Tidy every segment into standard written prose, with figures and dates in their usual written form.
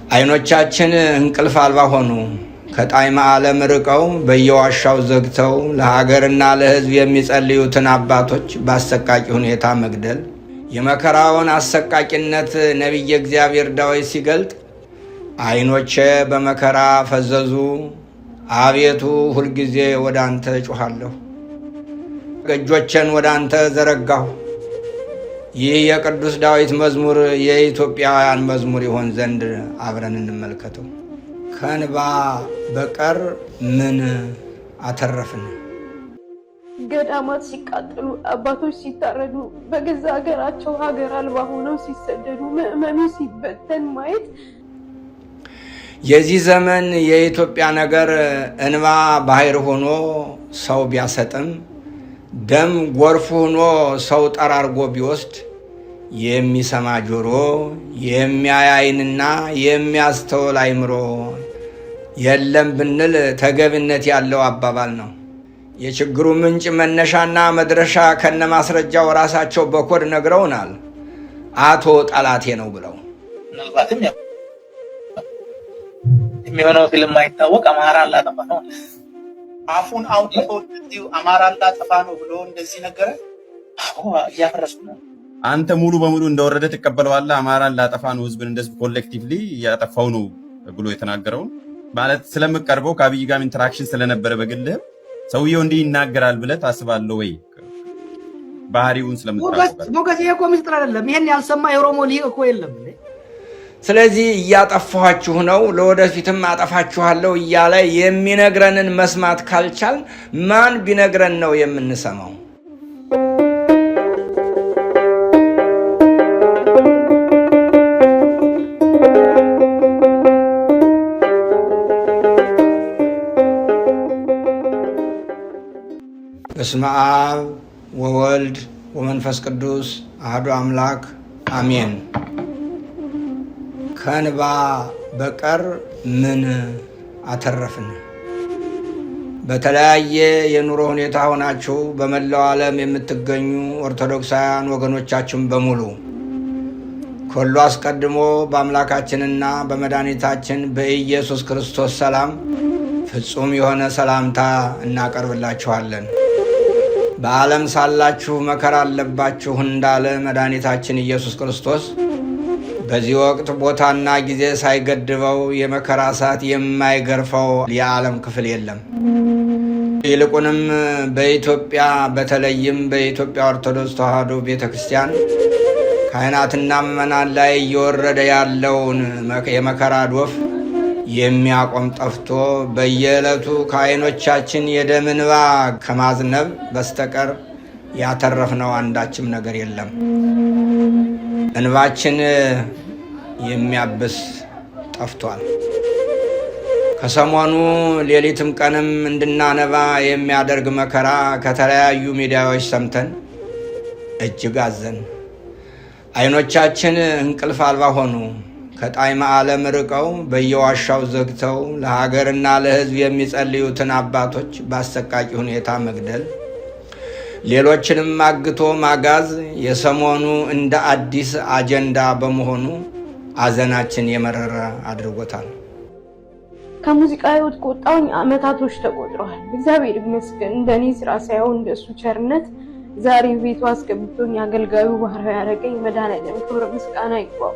አይኖቻችን እንቅልፍ አልባ ሆኑ። ከጣዕመ ዓለም ርቀው በየዋሻው ዘግተው ለሀገርና ለሕዝብ የሚጸልዩትን አባቶች በአሰቃቂ ሁኔታ መግደል። የመከራውን አሰቃቂነት ነቢየ እግዚአብሔር ዳዊት ሲገልጥ አይኖቼ በመከራ ፈዘዙ፣ አቤቱ ሁልጊዜ ወደ አንተ እጮኻለሁ፣ እጆቼን ወደ አንተ ዘረጋሁ። ይህ የቅዱስ ዳዊት መዝሙር የኢትዮጵያውያን መዝሙር ይሆን ዘንድ አብረን እንመልከተው። ከእንባ በቀር ምን አተረፍን? ገዳማት ሲቃጠሉ፣ አባቶች ሲታረዱ፣ በገዛ ሀገራቸው ሀገር አልባ ሆነው ሲሰደዱ፣ ምዕመኑ ሲበተን ማየት የዚህ ዘመን የኢትዮጵያ ነገር እንባ ባህር ሆኖ ሰው ቢያሰጥም፣ ደም ጎርፍ ሆኖ ሰው ጠራርጎ ቢወስድ፣ የሚሰማ ጆሮ፣ የሚያይ ዓይንና የሚያስተውል አእምሮ የለም ብንል ተገቢነት ያለው አባባል ነው። የችግሩ ምንጭ መነሻና መድረሻ ከነማስረጃው ራሳቸው በኮድ ነግረውናል። አቶ ጠላቴ ነው ብለው ምናልባትም የሚሆነው ፊልም ማይታወቅ አማራ አላጠፋ ነው። አፉን አውጥቶ እንደዚህ አማራ አላጠፋ ነው ብሎ እንደዚህ ነገረ። እያፈረሱ ነው። አንተ ሙሉ በሙሉ እንደወረደ ተቀበለዋለህ። አማራን ላጠፋ ነው፣ ህዝብን እንደዚህ ኮሌክቲቭሊ ያጠፋው ነው ብሎ የተናገረው ማለት ስለምቀርበው ከአብይ ጋር ኢንተራክሽን ስለነበረ በግልህ ሰውየው እንዲህ ይናገራል ብለህ ታስባለህ ወይ? ባህሪውን ስለምታውቀው ሞገስ ይሄ እኮ ምስጢር አይደለም። ይሄን ያልሰማ የኦሮሞ ሊቅ እኮ የለም። ስለዚህ እያጠፋችሁ ነው፣ ለወደፊትም አጠፋችኋለሁ እያለ የሚነግረንን መስማት ካልቻል ማን ቢነግረን ነው የምንሰማው? በስመ አብ ወወልድ ወመንፈስ ቅዱስ አሐዱ አምላክ አሜን። ከእንባ በቀር ምን አተረፍን? በተለያየ የኑሮ ሁኔታ ሆናችሁ በመላው ዓለም የምትገኙ ኦርቶዶክሳውያን ወገኖቻችን በሙሉ ከሁሉ አስቀድሞ በአምላካችንና በመድኃኒታችን በኢየሱስ ክርስቶስ ሰላም ፍጹም የሆነ ሰላምታ እናቀርብላችኋለን። በዓለም ሳላችሁ መከራ አለባችሁ እንዳለ መድኃኒታችን ኢየሱስ ክርስቶስ በዚህ ወቅት ቦታና ጊዜ ሳይገድበው የመከራ እሳት የማይገርፈው የዓለም ክፍል የለም። ይልቁንም በኢትዮጵያ በተለይም በኢትዮጵያ ኦርቶዶክስ ተዋሕዶ ቤተክርስቲያን ካህናትና ምዕመናን ላይ እየወረደ ያለውን የመከራ ዶፍ የሚያቆም ጠፍቶ በየዕለቱ ከዓይኖቻችን የደም እንባ ከማዝነብ በስተቀር ያተረፍነው አንዳችም ነገር የለም። እንባችን የሚያብስ ጠፍቷል። ከሰሞኑ ሌሊትም ቀንም እንድናነባ የሚያደርግ መከራ ከተለያዩ ሚዲያዎች ሰምተን እጅግ አዘን። አይኖቻችን እንቅልፍ አልባ ሆኑ። ከጣዕመ ዓለም ርቀው በየዋሻው ዘግተው ለሀገርና ለሕዝብ የሚጸልዩትን አባቶች በአሰቃቂ ሁኔታ መግደል፣ ሌሎችንም አግቶ ማጋዝ የሰሞኑ እንደ አዲስ አጀንዳ በመሆኑ አዘናችን የመረረ አድርጎታል። ከሙዚቃ ህይወት ከወጣሁኝ ዓመታቶች ተቆጥረዋል። እግዚአብሔር ይመስገን እንደኔ ስራ ሳይሆን እንደሱ ቸርነት ዛሬ ቤቱ አስገብቶኝ አገልጋዩ ባህር ያረገኝ መድኃኔዓለም ክብር ምስጋና ይግባው።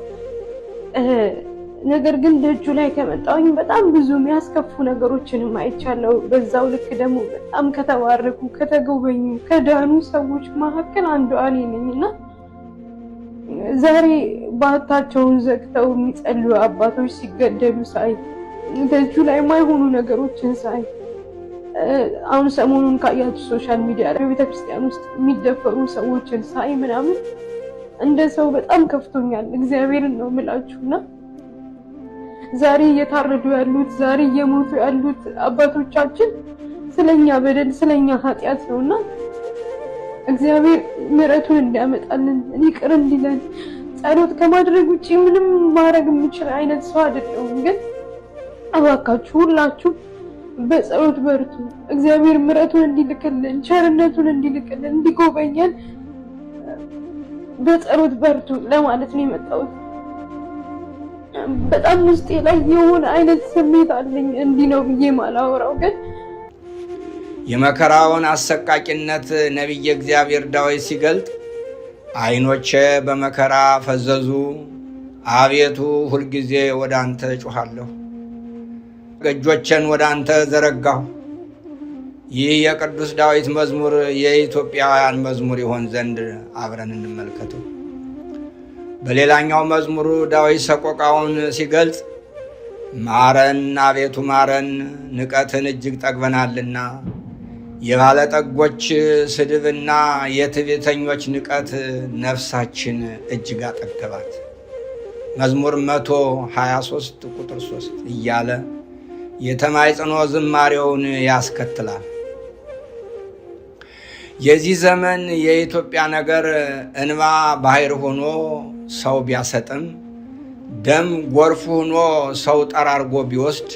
ነገር ግን ደጁ ላይ ከመጣሁኝ በጣም ብዙ የሚያስከፉ ነገሮችንም አይቻለሁ። በዛው ልክ ደግሞ በጣም ከተባረኩ ከተጎበኙ ከዳኑ ሰዎች መካከል አንዷ እኔ ነኝና ዛሬ ባታቸውን ዘግተው የሚጸልዩ አባቶች ሲገደሉ ሳይ፣ ደጁ ላይ የማይሆኑ ነገሮችን ሳይ፣ አሁን ሰሞኑን ካያችሁ ሶሻል ሚዲያ ላይ በቤተክርስቲያን ውስጥ የሚደፈሩ ሰዎችን ሳይ ምናምን እንደ ሰው በጣም ከፍቶኛል። እግዚአብሔርን ነው የምላችሁና ዛሬ እየታረዱ ያሉት ዛሬ እየሞቱ ያሉት አባቶቻችን ስለኛ በደል ስለኛ ኃጢአት ነውና እግዚአብሔር ምሕረቱን እንዲያመጣልን ይቅር እንዲለን ጸሎት ከማድረግ ውጪ ምንም ማድረግ የምችል አይነት ሰው አይደለሁም። ግን እባካችሁ ሁላችሁ በጸሎት በርቱ። እግዚአብሔር ምሕረቱን እንዲልክልን ቸርነቱን እንዲልክልን እንዲጎበኘን በጸሎት በርቱ ለማለት ነው የመጣሁት። በጣም ውስጤ ላይ የሆነ አይነት ስሜት አለኝ። እንዲህ ነው ብዬ ማላወራው ግን የመከራውን አሰቃቂነት ነቢየ እግዚአብሔር ዳዊት ሲገልጥ ዓይኖቼ በመከራ ፈዘዙ፣ አቤቱ ሁልጊዜ ወደ አንተ ጮኻለሁ፣ እጆቼን ወደ አንተ ዘረጋሁ። ይህ የቅዱስ ዳዊት መዝሙር የኢትዮጵያውያን መዝሙር ይሆን ዘንድ አብረን እንመልከተው። በሌላኛው መዝሙሩ ዳዊት ሰቆቃውን ሲገልጽ ማረን አቤቱ ማረን፣ ንቀትን እጅግ ጠግበናልና፣ የባለጠጎች ስድብና የትዕቢተኞች ንቀት ነፍሳችን እጅግ አጠገባት። መዝሙር 123 ቁጥር 3 እያለ የተማጽኖ ዝማሬውን ያስከትላል። የዚህ ዘመን የኢትዮጵያ ነገር እንባ ባህር ሆኖ ሰው ቢያሰጥም፣ ደም ጎርፍ ሆኖ ሰው ጠራርጎ ቢወስድ፣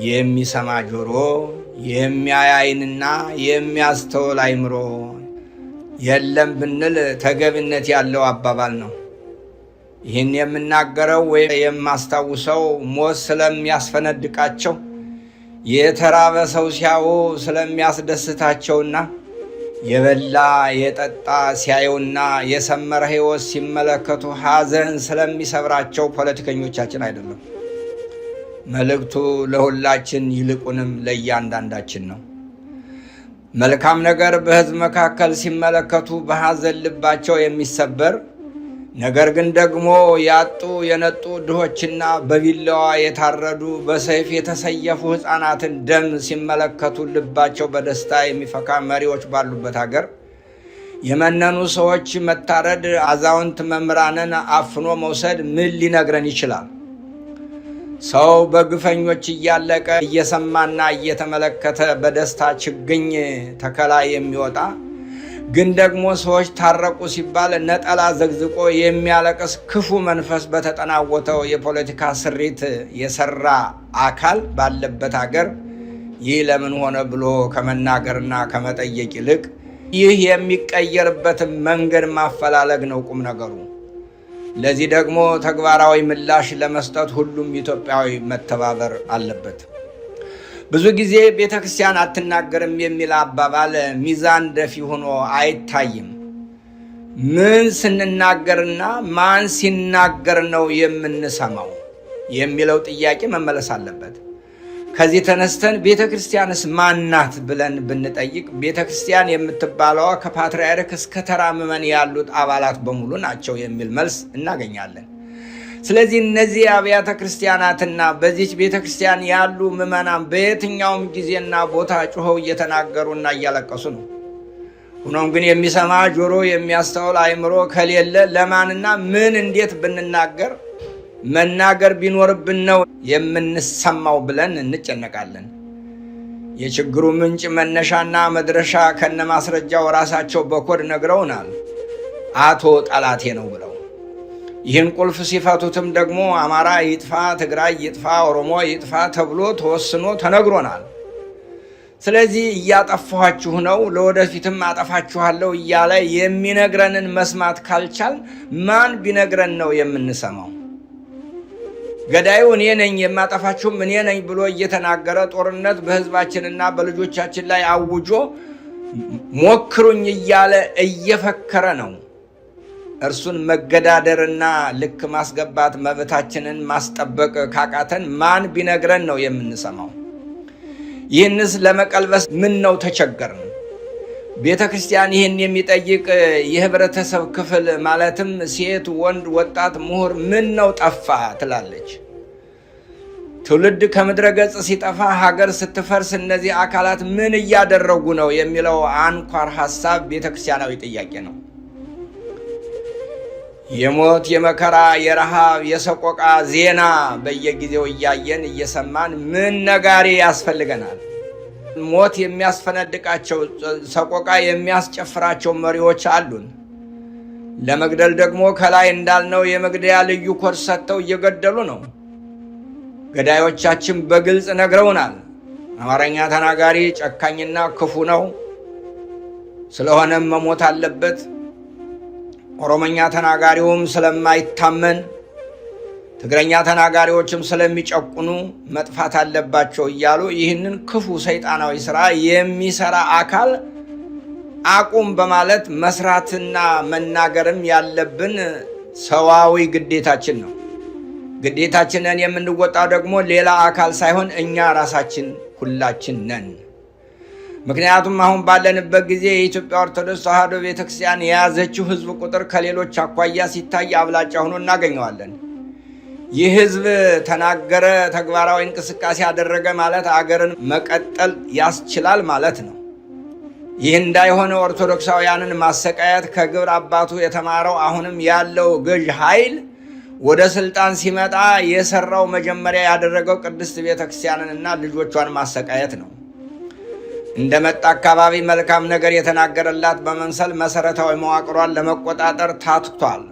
የሚሰማ ጆሮ የሚያይ ዓይንና የሚያስተውል አእምሮ የለም ብንል ተገቢነት ያለው አባባል ነው። ይህን የምናገረው ወይም የማስታውሰው ሞት ስለሚያስፈነድቃቸው፣ የተራበ ሰው ሲያዩ ስለሚያስደስታቸውና የበላ የጠጣ ሲያዩና የሰመረ ሕይወት ሲመለከቱ ሐዘን ስለሚሰብራቸው ፖለቲከኞቻችን አይደለም። መልእክቱ ለሁላችን ይልቁንም ለእያንዳንዳችን ነው። መልካም ነገር በሕዝብ መካከል ሲመለከቱ በሐዘን ልባቸው የሚሰበር፣ ነገር ግን ደግሞ ያጡ የነጡ ድሆችና በቢላዋ የታረዱ በሰይፍ የተሰየፉ ሕፃናትን ደም ሲመለከቱ ልባቸው በደስታ የሚፈካ መሪዎች ባሉበት ሀገር የመነኑ ሰዎች መታረድ፣ አዛውንት መምህራንን አፍኖ መውሰድ ምን ሊነግረን ይችላል? ሰው በግፈኞች እያለቀ እየሰማና እየተመለከተ በደስታ ችግኝ ተከላ የሚወጣ ግን ደግሞ ሰዎች ታረቁ ሲባል ነጠላ ዘግዝቆ የሚያለቅስ ክፉ መንፈስ በተጠናወተው የፖለቲካ ስሪት የሰራ አካል ባለበት ሀገር ይህ ለምን ሆነ ብሎ ከመናገርና ከመጠየቅ ይልቅ ይህ የሚቀየርበትን መንገድ ማፈላለግ ነው ቁም ነገሩ። ለዚህ ደግሞ ተግባራዊ ምላሽ ለመስጠት ሁሉም ኢትዮጵያዊ መተባበር አለበት። ብዙ ጊዜ ቤተ ክርስቲያን አትናገርም የሚል አባባል ሚዛን ደፊ ሆኖ አይታይም። ምን ስንናገርና ማን ሲናገር ነው የምንሰማው የሚለው ጥያቄ መመለስ አለበት። ከዚህ ተነስተን ቤተ ክርስቲያንስ ማናት ብለን ብንጠይቅ ቤተ ክርስቲያን የምትባለዋ ከፓትርያርክ እስከ ተራ ምዕመን ያሉት አባላት በሙሉ ናቸው የሚል መልስ እናገኛለን። ስለዚህ እነዚህ አብያተ ክርስቲያናትና በዚች ቤተ ክርስቲያን ያሉ ምዕመናን በየትኛውም ጊዜና ቦታ ጮኸው እየተናገሩና እያለቀሱ ነው። ሆኖም ግን የሚሰማ ጆሮ የሚያስተውል አእምሮ ከሌለ ለማንና ምን እንዴት ብንናገር መናገር ቢኖርብን ነው የምንሰማው ብለን እንጨነቃለን። የችግሩ ምንጭ መነሻና መድረሻ ከነማስረጃው ራሳቸው በኮድ ነግረውናል። አቶ ጠላቴ ነው ብለው ይህን ቁልፍ ሲፈቱትም ደግሞ አማራ ይጥፋ፣ ትግራይ ይጥፋ፣ ኦሮሞ ይጥፋ ተብሎ ተወስኖ ተነግሮናል። ስለዚህ እያጠፋችሁ ነው፣ ለወደፊትም አጠፋችኋለሁ እያለ የሚነግረንን መስማት ካልቻል ማን ቢነግረን ነው የምንሰማው? ገዳዩ እኔ ነኝ የማጠፋችሁም እኔ ነኝ ብሎ እየተናገረ ጦርነት በሕዝባችንና በልጆቻችን ላይ አውጆ ሞክሩኝ እያለ እየፈከረ ነው። እርሱን መገዳደርና ልክ ማስገባት መብታችንን ማስጠበቅ ካቃተን ማን ቢነግረን ነው የምንሰማው? ይህንስ ለመቀልበስ ምን ነው ተቸገርን? ቤተ ክርስቲያን ይህን የሚጠይቅ የህብረተሰብ ክፍል ማለትም ሴት፣ ወንድ፣ ወጣት፣ ምሁር ምን ነው ጠፋ ትላለች። ትውልድ ከምድረ ገጽ ሲጠፋ፣ ሀገር ስትፈርስ እነዚህ አካላት ምን እያደረጉ ነው የሚለው አንኳር ሐሳብ ቤተ ክርስቲያናዊ ጥያቄ ነው። የሞት፣ የመከራ፣ የረሃብ፣ የሰቆቃ ዜና በየጊዜው እያየን እየሰማን ምን ነጋሪ ያስፈልገናል? ሞት የሚያስፈነድቃቸው፣ ሰቆቃ የሚያስጨፍራቸው መሪዎች አሉን። ለመግደል ደግሞ ከላይ እንዳልነው የመግደያ ልዩ ኮድ ሰጥተው እየገደሉ ነው። ገዳዮቻችን በግልጽ ነግረውናል። አማርኛ ተናጋሪ ጨካኝና ክፉ ነው፣ ስለሆነም መሞት አለበት። ኦሮሞኛ ተናጋሪውም ስለማይታመን ትግረኛ ተናጋሪዎችም ስለሚጨቁኑ መጥፋት አለባቸው እያሉ ይህንን ክፉ ሰይጣናዊ ስራ የሚሰራ አካል አቁም በማለት መስራትና መናገርም ያለብን ሰዋዊ ግዴታችን ነው። ግዴታችንን የምንወጣው ደግሞ ሌላ አካል ሳይሆን እኛ ራሳችን ሁላችን ነን። ምክንያቱም አሁን ባለንበት ጊዜ የኢትዮጵያ ኦርቶዶክስ ተዋሕዶ ቤተክርስቲያን የያዘችው ህዝብ ቁጥር ከሌሎች አኳያ ሲታይ አብላጫ ሆኖ እናገኘዋለን። ይህ ህዝብ ተናገረ፣ ተግባራዊ እንቅስቃሴ ያደረገ ማለት አገርን መቀጠል ያስችላል ማለት ነው። ይህ እንዳይሆነ ኦርቶዶክሳውያንን ማሰቃየት ከግብር አባቱ የተማረው አሁንም ያለው ገዥ ኃይል ወደ ስልጣን ሲመጣ የሰራው መጀመሪያ ያደረገው ቅድስት ቤተክርስቲያንንና ልጆቿን ማሰቃየት ነው። እንደመጣ አካባቢ መልካም ነገር የተናገረላት በመምሰል መሰረታዊ መዋቅሯን ለመቆጣጠር ታትቷል።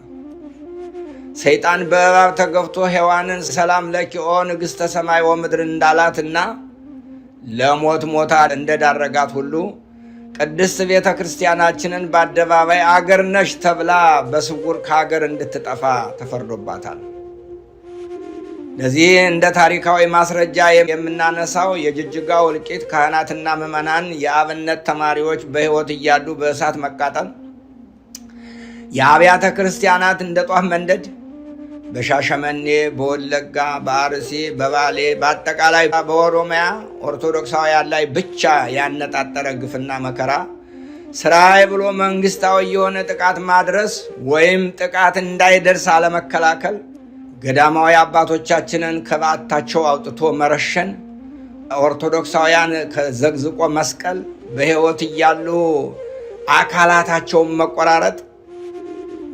ሰይጣን በእባብ ተገፍቶ ሔዋንን ሰላም ለኪ ኦ ንግሥተ ሰማይ ወምድር እንዳላትና ለሞት ሞታ እንደዳረጋት ሁሉ ቅድስት ቤተ ክርስቲያናችንን በአደባባይ አገር ነሽ ተብላ በስውር ከሀገር እንድትጠፋ ተፈርዶባታል። ለዚህ እንደ ታሪካዊ ማስረጃ የምናነሳው የጅጅጋው እልቂት፣ ካህናትና ምዕመናን የአብነት ተማሪዎች በሕይወት እያሉ በእሳት መቃጠል፣ የአብያተ ክርስቲያናት እንደ ጧፍ መንደድ፣ በሻሸመኔ፣ በወለጋ፣ በአርሲ፣ በባሌ፣ በአጠቃላይ በኦሮሚያ ኦርቶዶክሳውያን ላይ ብቻ ያነጣጠረ ግፍና መከራ ስራዬ ብሎ መንግስታዊ የሆነ ጥቃት ማድረስ ወይም ጥቃት እንዳይደርስ አለመከላከል፣ ገዳማዊ አባቶቻችንን ከበዓታቸው አውጥቶ መረሸን፣ ኦርቶዶክሳውያን ከዘግዝቆ መስቀል፣ በሕይወት እያሉ አካላታቸውን መቆራረጥ፣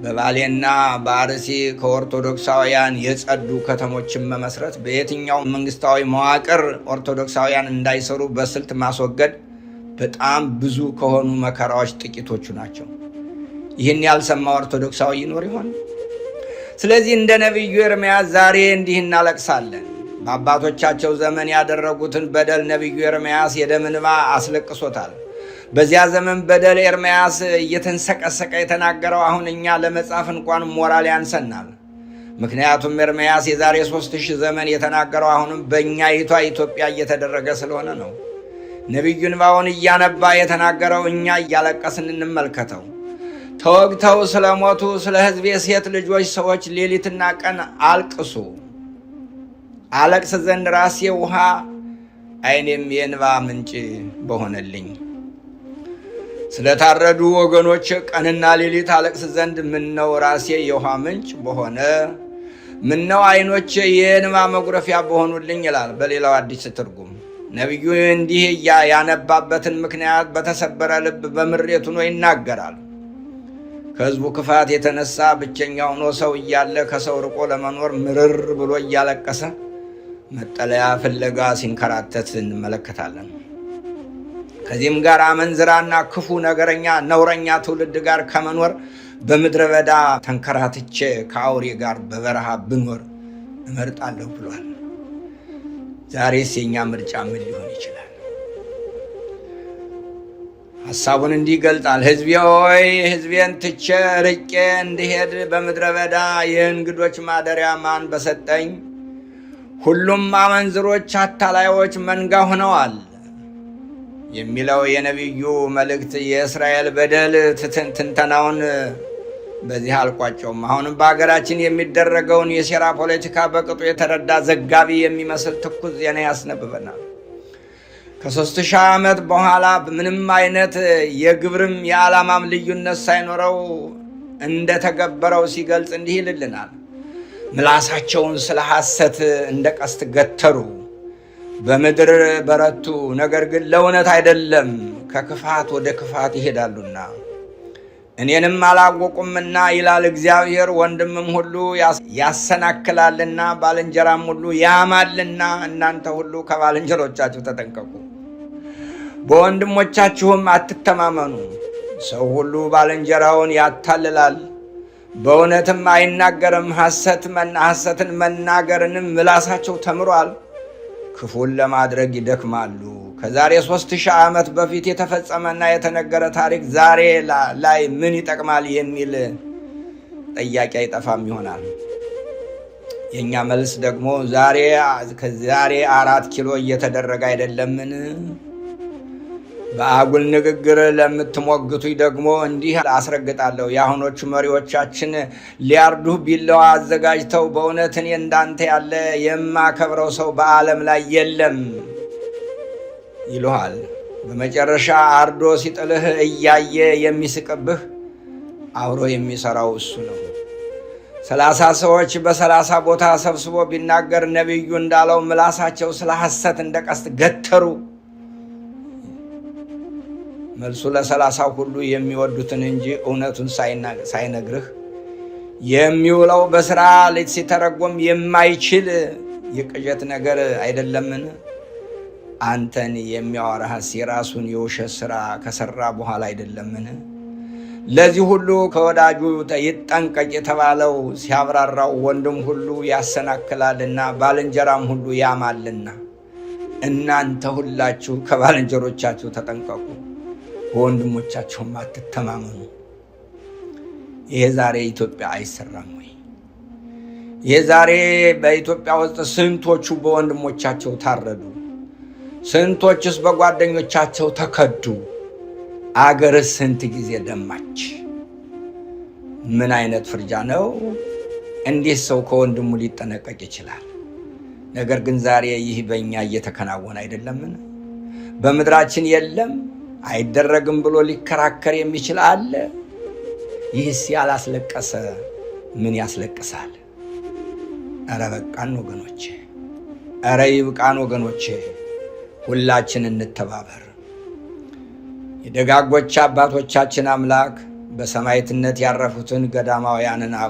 በባሌና በአርሲ ከኦርቶዶክሳውያን የጸዱ ከተሞችን መመስረት፣ በየትኛው መንግስታዊ መዋቅር ኦርቶዶክሳውያን እንዳይሰሩ በስልት ማስወገድ በጣም ብዙ ከሆኑ መከራዎች ጥቂቶቹ ናቸው። ይህን ያልሰማ ኦርቶዶክሳዊ ይኖር ይሆን? ስለዚህ እንደ ነቢዩ ኤርምያስ ዛሬ እንዲህ እናለቅሳለን። በአባቶቻቸው ዘመን ያደረጉትን በደል ነቢዩ ኤርምያስ የደም እንባ አስለቅሶታል። በዚያ ዘመን በደል ኤርምያስ እየተንሰቀሰቀ የተናገረው አሁን እኛ ለመጻፍ እንኳን ሞራል ያንሰናል። ምክንያቱም ኤርምያስ የዛሬ 3000 ዘመን የተናገረው አሁንም በእኛይቷ ኢትዮጵያ እየተደረገ ስለሆነ ነው። ነቢዩ እንባውን እያነባ የተናገረው እኛ እያለቀስን እንመልከተው። ተወግተው ስለሞቱ ስለ ሕዝቤ ሴት ልጆች ሰዎች ሌሊትና ቀን አልቅሱ። አለቅስ ዘንድ ራሴ ውሃ ዓይኔም የእንባ ምንጭ በሆነልኝ። ስለታረዱ ወገኖች ቀንና ሌሊት አለቅስ ዘንድ ምነው ራሴ የውሃ ምንጭ በሆነ፣ ምነው ዓይኖቼ የእንባ መጉረፊያ በሆኑልኝ ይላል በሌላው አዲስ ትርጉም። ነቢዩ እንዲህ ያነባበትን ምክንያት በተሰበረ ልብ በምሬት ሆኖ ይናገራል። ከሕዝቡ ክፋት የተነሳ ብቸኛ ሆኖ ሰው እያለ ከሰው ርቆ ለመኖር ምርር ብሎ እያለቀሰ መጠለያ ፍለጋ ሲንከራተት እንመለከታለን። ከዚህም ጋር አመንዝራና ክፉ ነገረኛ ነውረኛ ትውልድ ጋር ከመኖር በምድረ በዳ ተንከራትቼ ከአውሬ ጋር በበረሃ ብኖር እመርጣለሁ ብሏል። ዛሬስ የኛ ምርጫ ምን ሊሆን ይችላል? ሐሳቡን እንዲህ ይገልጣል። ሕዝቤ ሆይ ሕዝቤን ትቼ ርቄ እንድሄድ በምድረ በዳ የእንግዶች ማደሪያ ማን በሰጠኝ? ሁሉም አመንዝሮች አታላዮች መንጋ ሆነዋል የሚለው የነቢዩ መልእክት የእስራኤል በደል ትንተናውን በዚህ አልቋጨውም። አሁንም በሀገራችን የሚደረገውን የሴራ ፖለቲካ በቅጡ የተረዳ ዘጋቢ የሚመስል ትኩስ ዜና ያስነብበናል። ከ3000 ዓመት በኋላ ምንም አይነት የግብርም የዓላማም ልዩነት ሳይኖረው እንደተገበረው ሲገልጽ እንዲህ ይልልናል። ምላሳቸውን ስለ ሐሰት እንደ ቀስት ገተሩ፣ በምድር በረቱ፣ ነገር ግን ለእውነት አይደለም፣ ከክፋት ወደ ክፋት ይሄዳሉና እኔንም አላወቁምና ይላል እግዚአብሔር። ወንድምም ሁሉ ያሰናክላልና ባልንጀራም ሁሉ ያማልና እናንተ ሁሉ ከባልንጀሮቻችሁ ተጠንቀቁ፣ በወንድሞቻችሁም አትተማመኑ። ሰው ሁሉ ባልንጀራውን ያታልላል፣ በእውነትም አይናገርም። ሐሰትን መናገርንም ምላሳቸው ተምሯል፣ ክፉን ለማድረግ ይደክማሉ። ከዛሬ 3000 ዓመት በፊት የተፈጸመና የተነገረ ታሪክ ዛሬ ላይ ምን ይጠቅማል የሚል ጥያቄ አይጠፋም ይሆናል። የኛ መልስ ደግሞ ዛሬ 4 ኪሎ እየተደረገ አይደለምን? በአጉል ንግግር ለምትሞግቱኝ ደግሞ እንዲህ አስረግጣለሁ። የአሁኖቹ መሪዎቻችን ሊያርዱህ ቢላዋ አዘጋጅተው በእውነት እኔ እንዳንተ ያለ የማከብረው ሰው በዓለም ላይ የለም ይሉሃል። በመጨረሻ አርዶ ሲጥልህ እያየ የሚስቅብህ አብሮ የሚሰራው እሱ ነው። 30 ሰዎች በ30 ቦታ ሰብስቦ ቢናገር ነቢዩ እንዳለው ምላሳቸው ስለ ሐሰት እንደ ቀስት ገተሩ። መልሱ ለ30 ሁሉ የሚወዱትን እንጂ እውነቱን ሳይነግርህ የሚውለው በስራ ሲተረጎም የማይችል የቅዠት ነገር አይደለምን? አንተን የሚያወራህስ የራሱን የውሸት ስራ ከሰራ በኋላ አይደለምን? ለዚህ ሁሉ ከወዳጁ ይጠንቀቅ የተባለው ሲያብራራው ወንድም ሁሉ ያሰናክላልና ባልንጀራም ሁሉ ያማልና እናንተ ሁላችሁ ከባልንጀሮቻችሁ ተጠንቀቁ፣ በወንድሞቻችሁም አትተማመኑ። ይሄ ዛሬ ኢትዮጵያ አይሰራም ወይ? ይሄ ዛሬ በኢትዮጵያ ውስጥ ስንቶቹ በወንድሞቻቸው ታረዱ? ስንቶችስ በጓደኞቻቸው ተከዱ? አገርስ ስንት ጊዜ ደማች? ምን አይነት ፍርጃ ነው? እንዴት ሰው ከወንድሙ ሊጠነቀቅ ይችላል? ነገር ግን ዛሬ ይህ በእኛ እየተከናወነ አይደለምን? በምድራችን የለም አይደረግም ብሎ ሊከራከር የሚችል አለ? ይህስ ያላስለቀሰ ምን ያስለቅሳል? ኧረ በቃን ወገኖቼ፣ ኧረ ይብቃን ወገኖቼ። ሁላችን እንተባበር። የደጋጎች አባቶቻችን አምላክ በሰማዕትነት ያረፉትን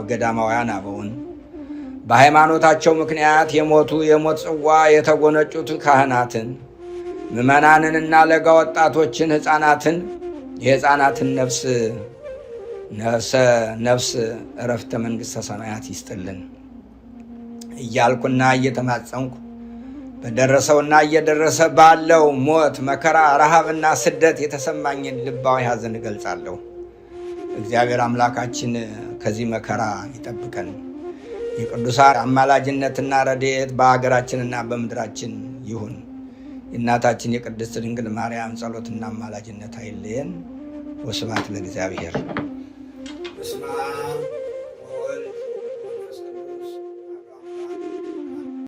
ገዳማውያን አበውን በሃይማኖታቸው ምክንያት የሞት ጽዋ የተጎነጩት ካህናትን፣ ምዕመናንንና ለጋ ወጣቶችን፣ የሕፃናትን ነፍስ እረፍተ መንግሥተ ሰማያት ይስጥልን እያልኩና እየተማጸንኩ በደረሰውና እየደረሰ ባለው ሞት፣ መከራ፣ ረሃብና ስደት የተሰማኝን ልባዊ ሐዘን እገልጻለሁ። እግዚአብሔር አምላካችን ከዚህ መከራ ይጠብቀን። የቅዱሳን አማላጅነትና ረድኤት በሀገራችንና በምድራችን ይሁን። የእናታችን የቅድስት ድንግል ማርያም ጸሎትና አማላጅነት አይለየን። ወስብሐት ለእግዚአብሔር።